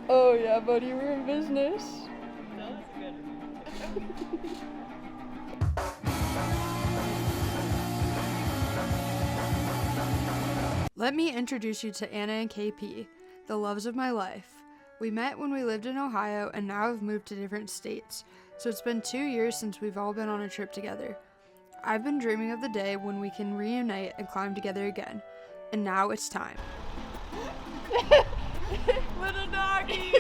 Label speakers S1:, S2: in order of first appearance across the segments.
S1: Oh yeah, buddy, we're in business.
S2: That was good.
S1: Let me introduce you to Anna and KP, the loves of my life. We met when we lived in Ohio and now have moved to different states, so it's been 2 years since we've all been on a trip together. I've been dreaming of the day when we can reunite and climb together again, and now it's time.
S2: Little doggies!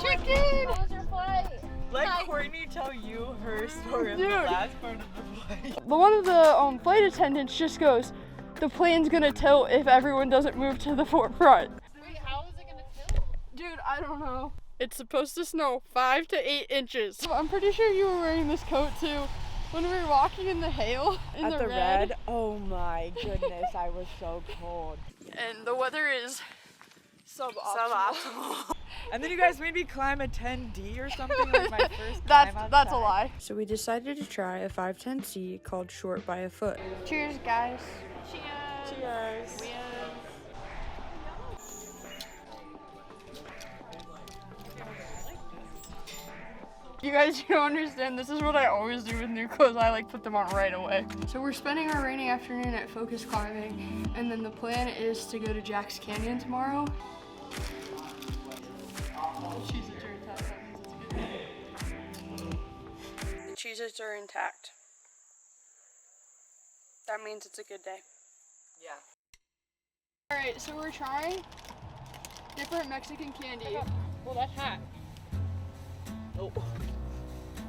S3: Chicken! How was your flight?
S2: Let Courtney tell you her story of the last part of the flight.
S1: One of the flight attendants just goes, "The plane's gonna tilt if everyone doesn't move to the forefront."
S3: Wait, how is it gonna tilt?
S1: Dude, I don't know. It's supposed to snow 5 to 8 inches. I'm pretty sure you were wearing this coat too when we were walking in the hail. In
S2: At the red? Oh my goodness, I was so cold.
S1: And the weather is suboptimal.
S2: And then you guys made me climb a 10D or something like my first time outside.
S1: That's a lie. So we decided to try a 510C called Short by a Foot. Cheers, guys.
S3: Cheers.
S2: Cheers.
S1: You guys, you don't understand. This is what I always do with new clothes. I like put them on right away. So we're spending our rainy afternoon at Focus Climbing, and then the plan is to go to Jack's Canyon tomorrow. The Cheez-Its are intact. That means it's a good day.
S2: Yeah.
S1: Alright, so we're trying different Mexican candy.
S3: Well, that's hot.
S2: Oh,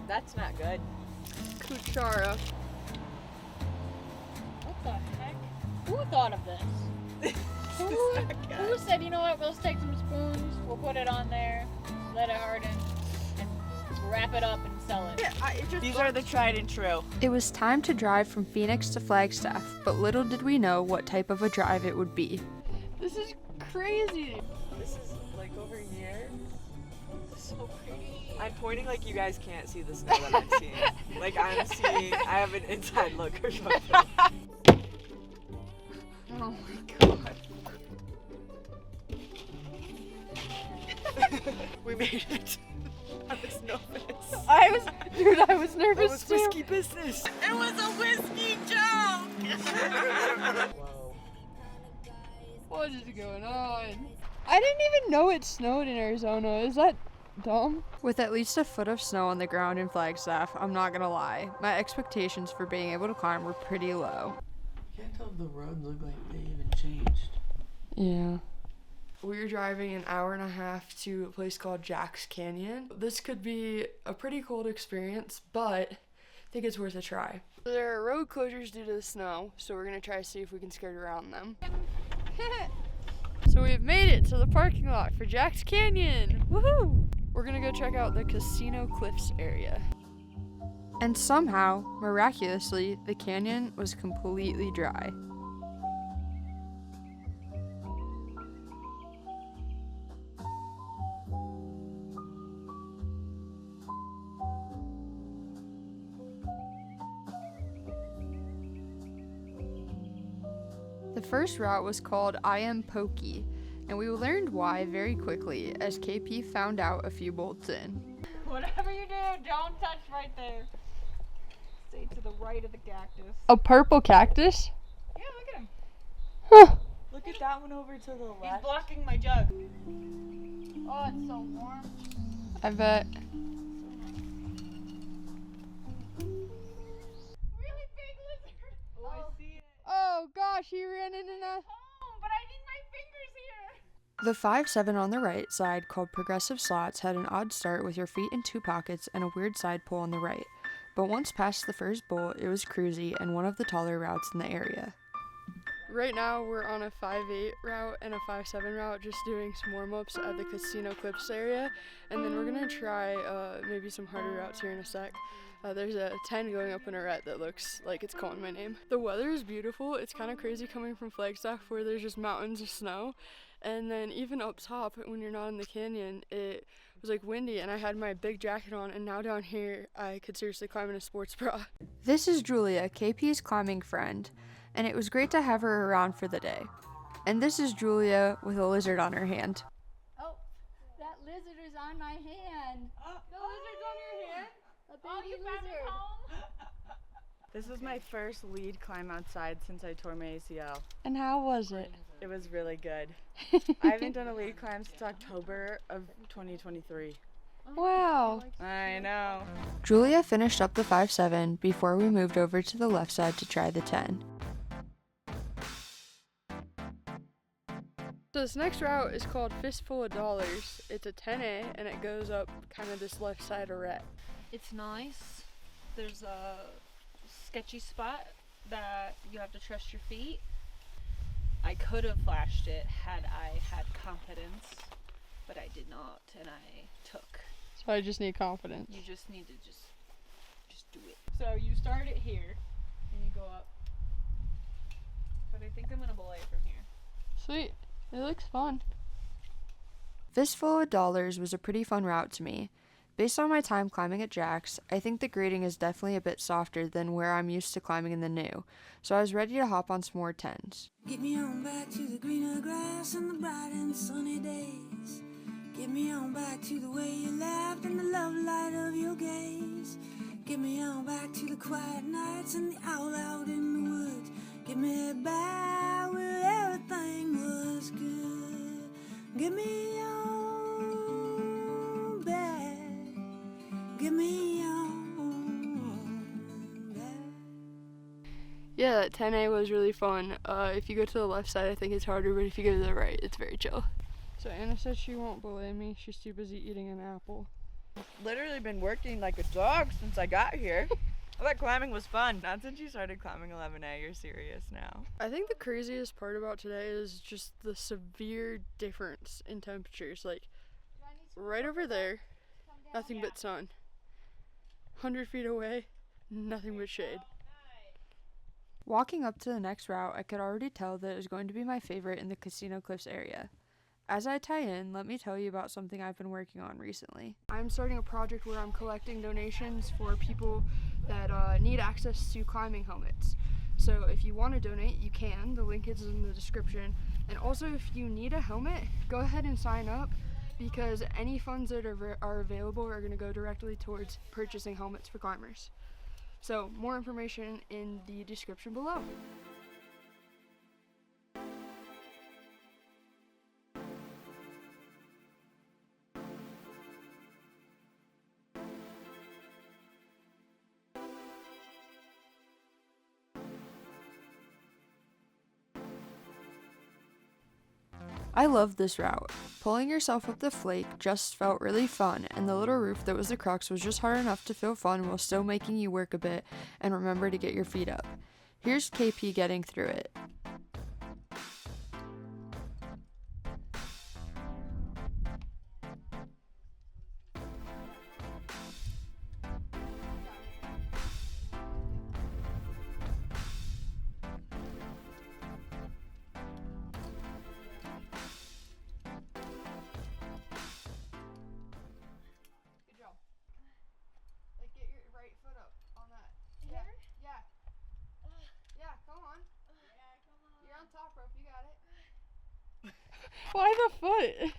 S2: that's not good.
S1: Cuchara.
S3: What the heck? Who thought of this? Who said, you know what, let's take some spoons, we'll put it on there, let it harden, and wrap it up and sell it.
S1: Yeah,
S2: These are the tried and true.
S1: It was time to drive from Phoenix to Flagstaff, but little did we know what type of a drive it would be. This is crazy.
S2: This is like over here.
S3: So pretty.
S2: I'm pointing like you guys can't see the snow that I'm seeing. Like I'm seeing, I have an inside look or something.
S1: Oh my god.
S2: We made it. I was nervous.
S1: I was nervous
S2: It was
S1: too.
S2: whiskey business. It was a whiskey joke. Whoa.
S1: What is going on? I didn't even know it snowed in Arizona. Is that dumb? With at least a foot of snow on the ground in Flagstaff, I'm not gonna lie, my expectations for being able to climb were pretty low.
S4: I can't tell if the roads look like they even changed.
S1: Yeah. We were driving an hour and a half to a place called Jack's Canyon. This could be a pretty cold experience, but I think it's worth a try. There are road closures due to the snow, so we're gonna try to see if we can skirt around them. So we've made it to the parking lot for Jack's Canyon. Woohoo! We're gonna go check out the Casino Cliffs area. And somehow, miraculously, the canyon was completely dry. The first route was called I Am Pokey, and we learned why very quickly as KP found out a few bolts in.
S3: Whatever you do, don't touch right there. Stay to the right of the cactus.
S1: A purple cactus?
S3: Yeah, look at him.
S1: Huh.
S2: Look at that one over to the
S3: He's
S2: left.
S3: blocking my jug. Oh, it's so warm.
S1: I bet.
S3: Really big lizard.
S2: Oh, I see it.
S1: Oh gosh, he ran into a...
S3: Oh, but I need my fingers here.
S1: The 5-7 on the right side, called Progressive Slots, had an odd start with your feet in 2 pockets and a weird side pull on the right. But once past the first bolt, it was cruisy and one of the taller routes in the area. Right now, we're on a 5-8 route and a 5-7 route, just doing some warm-ups at the Casino Cliffs area. And then we're gonna try maybe some harder routes here in a sec. There's a 10 going up in a red that looks like it's calling my name. The weather is beautiful. It's kind of crazy coming from Flagstaff where there's just mountains of snow. And then even up top, when you're not in the canyon, it was like windy and I had my big jacket on, and now down here, I could seriously climb in a sports bra. This is Julia, KP's climbing friend, and it was great to have her around for the day. And this is Julia with a lizard on her hand.
S3: Oh, lizard is on my hand.
S1: The lizard's on your hand?
S3: A baby lizard.
S2: This was my first lead climb outside since I tore my ACL.
S1: And how was it?
S2: It was really good. I haven't done a lead climb since October of 2023.
S1: Wow.
S2: I know.
S1: Julia finished up the 5-7 before we moved over to the left side to try the 10. So this next route is called Fistful of Dollars. It's a 10A and it goes up kind of this left side arête.
S5: It's nice. There's a sketchy spot that you have to trust your feet. I could have flashed it had I had confidence, but I did not, and I took.
S1: So I just need confidence.
S5: You just need to just do it. So you start it here, and you go up. But I think I'm gonna belay from here.
S1: Sweet. It looks fun. Fistful of Dollars was a pretty fun route to me. Based on my time climbing at Jack's, I think the grading is definitely a bit softer than where I'm used to climbing in the new, so I was ready to hop on some more 10s.
S6: Get me on back to the greener grass and the bright and sunny days. Get me on back to the way you laughed and the love light of your gaze. Get me on back to the quiet nights and the owl out in the woods. Get me back where everything was good. Get me on back. Get me on back.
S1: Yeah, that 10A was really fun. If you go to the left side, I think it's harder, but if you go to the right, it's very chill. So Anna said she won't belay me. She's too busy eating an apple.
S2: Literally been working like a dog since I got here. I thought climbing was fun. Not since you started climbing 11A. You're serious now.
S1: I think the craziest part about today is just the severe difference in temperatures. Like, right over there, nothing but sun. 100 feet away, nothing but shade. Walking up to the next route, I could already tell that it was going to be my favorite in the Casino Cliffs area. As I tie in, let me tell you about something I've been working on recently. I'm starting a project where I'm collecting donations for people that need access to climbing helmets. So if you want to donate, you can. The link is in the description. And also, if you need a helmet, go ahead and sign up, because any funds that are available are going to go directly towards purchasing helmets for climbers. So more information in the description below. I loved this route. Pulling yourself up the flake just felt really fun, and the little roof that was the crux was just hard enough to feel fun while still making you work a bit and remember to get your feet up. Here's KP getting through it. Why the foot?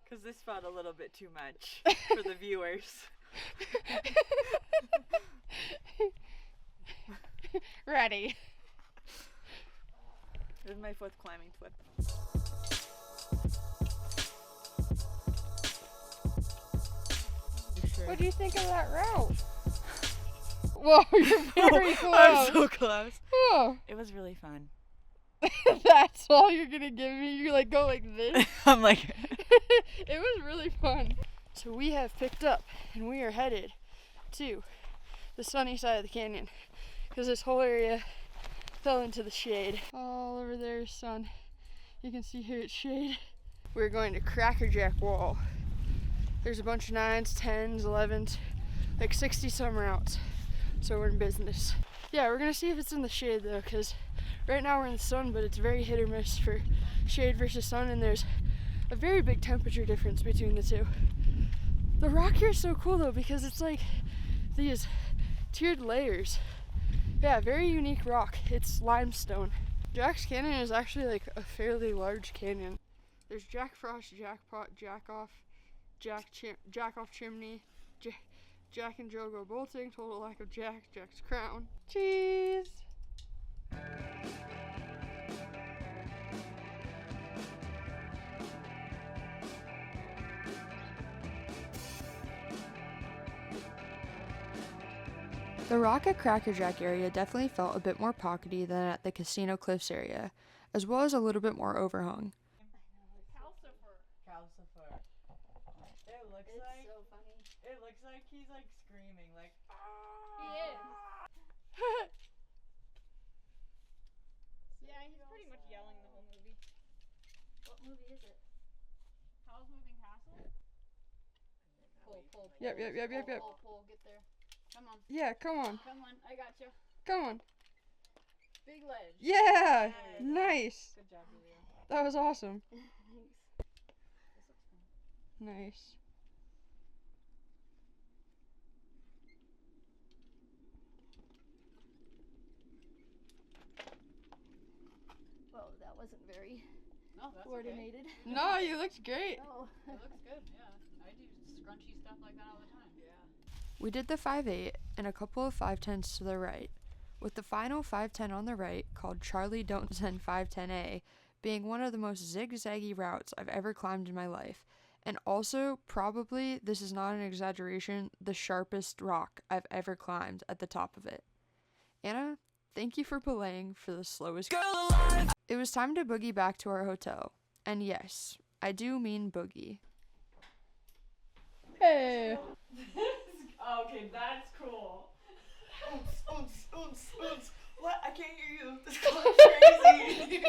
S2: Because this felt a little bit too much for the viewers.
S1: Ready.
S2: This is my fourth climbing flip.
S1: What do you think of that route? Whoa, you're very close.
S2: I'm so close.
S1: Oh.
S2: It was really fun.
S1: That's all you're gonna give me? You like go like this?
S2: I'm like...
S1: It was really fun. So we have picked up and we are headed to the sunny side of the canyon, because this whole area fell into the shade. All over there is sun. You can see here it's shade. We're going to Crackerjack Wall. There's a bunch of 9s, 10s, 11s, like 60 some routes. So we're in business. Yeah, we're gonna see if it's in the shade though, because right now we're in the sun, but it's very hit or miss for shade versus sun, and there's a very big temperature difference between the two. The rock here is so cool though, because it's like these tiered layers. Yeah, very unique rock. It's limestone. Jack's Canyon is actually like a fairly large canyon. There's Jack Frost, Jackpot, Jack Off Chimney, Jack and Joe go bolting, total lack of Jack's crown. Cheese! The rock at Cracker Jack area definitely felt a bit more pockety than at the Casino Cliffs area, as well as a little bit more overhung.
S2: Calcifer. It looks like he's like screaming, like
S3: He is. Yeah, he's pretty much yelling the whole movie.
S5: What movie is it?
S3: Howl's Moving Castle? Pull.
S1: Yep.
S3: Pull, get there. Come on.
S1: Yeah, come on.
S3: Come on, I got you.
S1: Come on.
S3: Big ledge.
S1: Yeah! Nice!
S3: Good job, Julia.
S1: That was awesome.
S3: Thanks.
S1: Nice.
S3: Well, that wasn't very
S5: No, that's
S3: coordinated.
S1: No, you looked great.
S3: Oh.
S5: Okay. It looks good, yeah. I do scrunchy stuff like that all the time.
S1: We did the 5-8 and a couple of 5-10s to the right, with the final 5-10 on the right, called Charlie Don't Send 5-10A, being one of the most zigzaggy routes I've ever climbed in my life, and also, probably, this is not an exaggeration, the sharpest rock I've ever climbed at the top of it. Anna, thank you for belaying for the slowest girl alive. It was time to boogie back to our hotel, and yes, I do mean boogie. Hey!
S2: okay, that's cool. What? I can't hear you. This is crazy.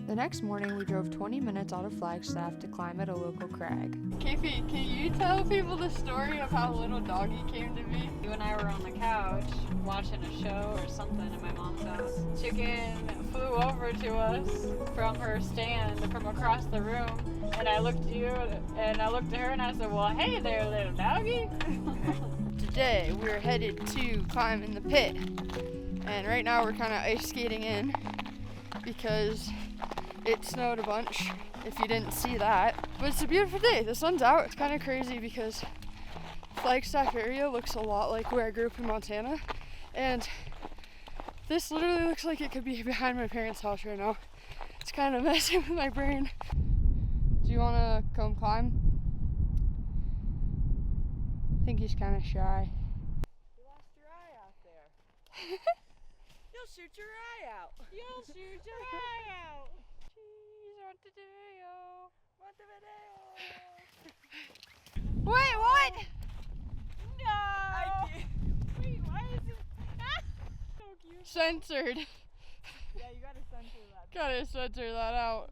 S1: The next morning, we drove 20 minutes out of Flagstaff to climb at a local crag.
S7: Kayfie, can you tell people the story of how little doggy came to be?
S5: You and I were on the couch watching a show or something at my mom's house. Chicken flew over to us from her stand from across the room, and I looked at you and I looked at her and I said, well, hey there, little doggy.
S1: Today, we're headed to climb in the pit, and right now we're kind of ice skating in because it snowed a bunch, if you didn't see that. But it's a beautiful day. The sun's out. It's kind of crazy because Flagstaff area looks a lot like where I grew up in Montana. And this literally looks like it could be behind my parents' house right now. It's kind of messing with my brain. Do you want to come climb? I think he's kind of shy.
S2: You lost your eye out there. You'll shoot your eye out.
S3: You'll shoot your eye out.
S1: Wait, what?
S3: No. Wait, why is it? So cute.
S1: Censored.
S2: Yeah, you gotta censor that.
S1: Gotta censor that out.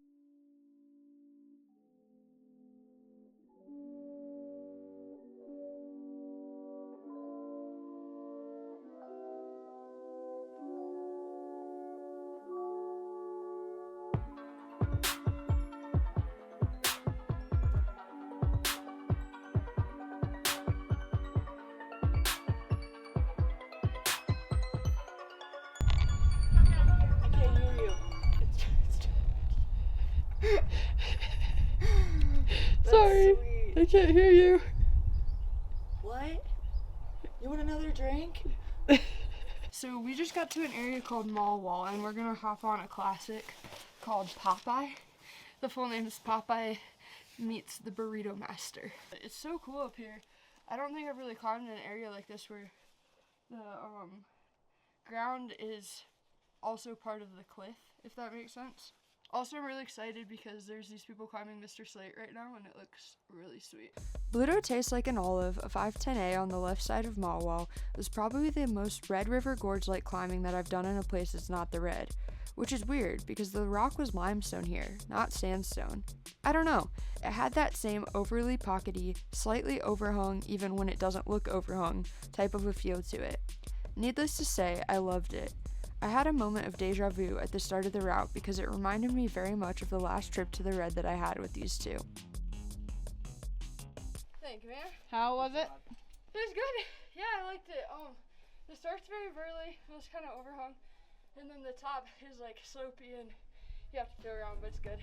S1: Sorry,
S2: Sweet.
S1: I can't hear you.
S2: What? You want another drink?
S1: So we just got to an area called Mall Wall, and we're gonna hop on a classic called Popeye. The full name is Popeye Meets the Burrito Master. It's so cool up here. I don't think I've really climbed in an area like this where the ground is also part of the cliff, if that makes sense. Also, I'm really excited because there's these people climbing Mr. Slate right now, and it looks really sweet. Bluto Tastes Like an Olive, a 510A on the left side of Malwell, was probably the most Red River Gorge-like climbing that I've done in a place that's not the Red. which is weird because the rock was limestone here, not sandstone. I don't know, it had that same overly pockety, slightly overhung even when it doesn't look overhung type of a feel to it. Needless to say, I loved it. I had a moment of deja vu at the start of the route because it reminded me very much of the last trip to the red that I had with these two.
S7: Thank you, man.
S3: How was it?
S7: It was good. Yeah, I liked it. The start's very burly. It was kind of overhung. And then the top is like slopey and you have to feel around, but it's good.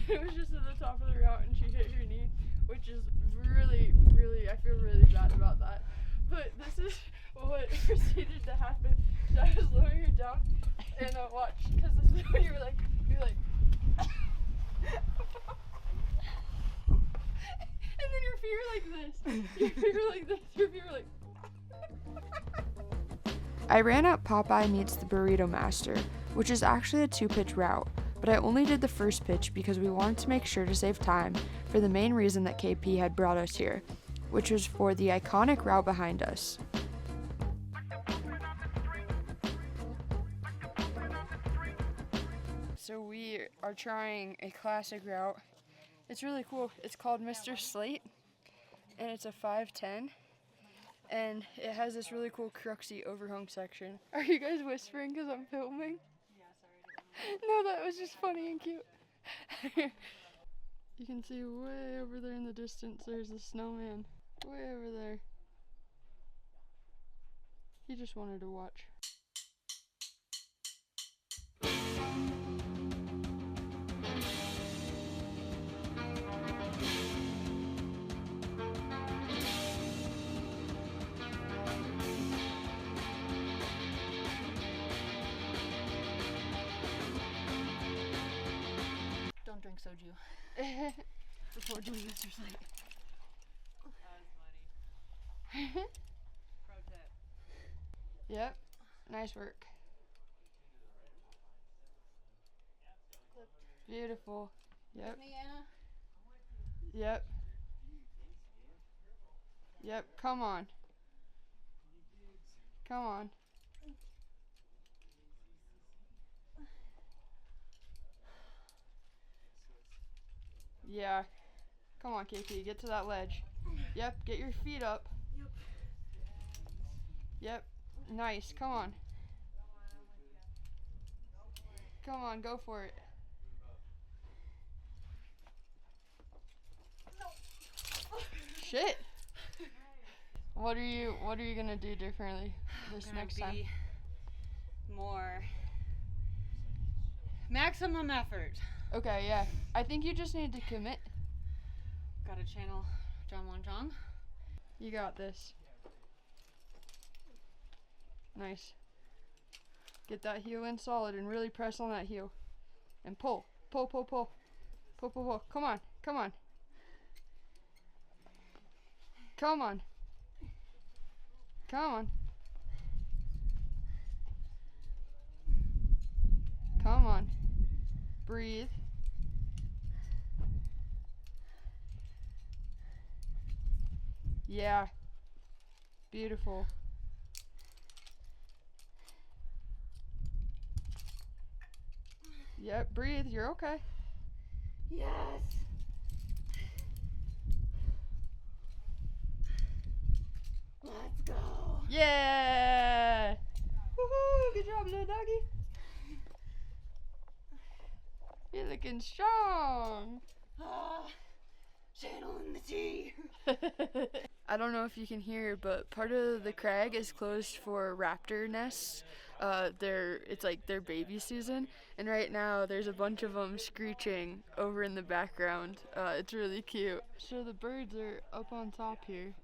S7: It was just at the top of the route and she hit her knee, which is really, I feel really bad about that. But this is what proceeded to happen. So I was lowering her down and watch, because this is when you're like, and then your feet are like this. Your feet are like this. Your feet are like.
S1: I ran up Popeye Meets the Burrito Master, which is actually a 2-pitch route, but I only did the first pitch because we wanted to make sure to save time for the main reason that KP had brought us here, which was for the iconic route behind us. So we are trying a classic route. It's really cool. It's called Mr. Slate, and it's a 510. And it has this really cool cruxy overhung section. Are you guys whispering because I'm filming?
S5: Yeah, sorry.
S7: No, that was just funny and cute. You can see way over there in the distance, there's a snowman. Way over there. He just wanted to watch.
S5: Don't drink soju before doing Mr. Slate.
S2: That was funny. Pro tip.
S1: Yep, nice work. Beautiful. Yep.
S3: Me, Anna?
S1: Yep. Yep, come on. Come on. Yeah. Come on, KP, get to that ledge. Yep, get your feet up. Yep. Nice, come on. Come on, go for it. Shit. What are you gonna do differently this next time?
S5: More maximum effort.
S1: Okay, yeah. I think you just need to commit.
S5: Gotta channel John Won Jong.
S1: You got this. Nice. Get that heel in solid and really press on that heel. And pull. Pull, pull, pull. Pull, pull, pull. Come on. Come on. Come on. Come on. Come on. Breathe. Yeah. Beautiful. Yep, breathe. You're okay.
S3: Yes. Let's go.
S1: Yeah. Woohoo! Good job, little doggy. You're looking strong.
S3: Channeling the tea.
S1: I don't know if you can hear, but part of the crag is closed for raptor nests. It's like their baby season, and right now there's a bunch of them screeching over in the background. It's really cute. So the birds are up on top here.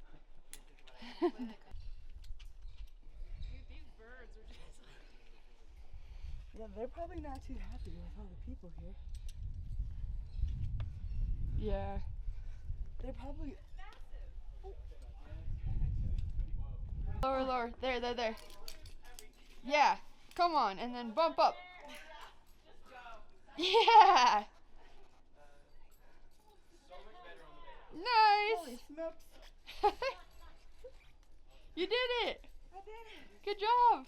S2: Yeah, they're probably not too happy with all the people here.
S1: Yeah.
S2: They're probably.
S7: Lower, lower. There, there, there. Yeah. Come on, and then bump up. Yeah. Nice.
S2: Holy smokes.
S7: You did it.
S2: I did it.
S7: Good job.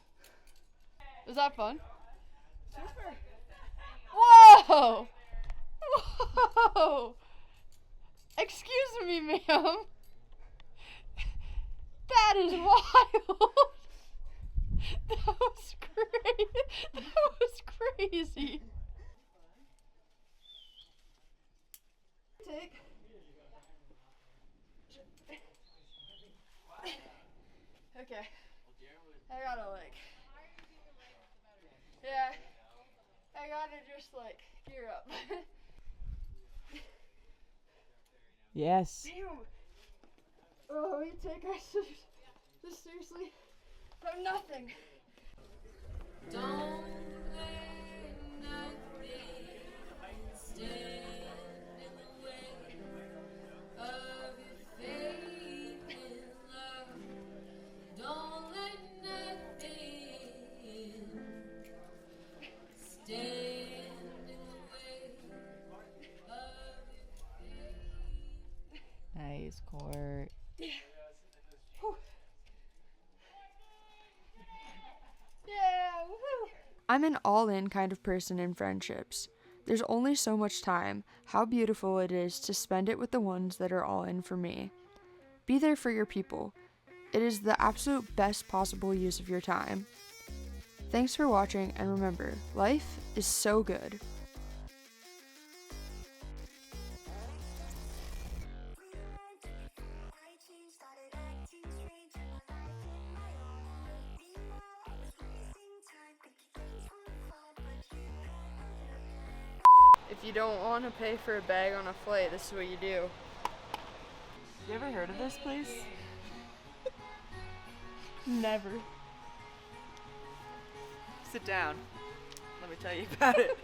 S7: Was that fun?
S2: Super.
S7: Whoa. Whoa. Excuse me, ma'am. That is wild. That was great. That was crazy. Take. Okay. I gotta yeah. I gotta just gear up.
S2: Yes.
S7: Damn. Oh, you take this seriously? I'm nothing.
S6: Don't let nothing stand in the way of your faith in love. Don't let nothing stand in the way of your faith.
S2: Nice, Court.
S7: Yeah, woohoo!
S1: I'm an all-in kind of person in friendships. There's only so much time. How beautiful it is to spend it with the ones that are all in for me. Be there for your people. It is the absolute best possible use of your time. Thanks for watching, and remember, life is so good.
S7: If you don't want to pay for a bag on a flight, this is what you do.
S2: You ever heard of this place?
S7: Never.
S2: Sit down. Let me tell you about it.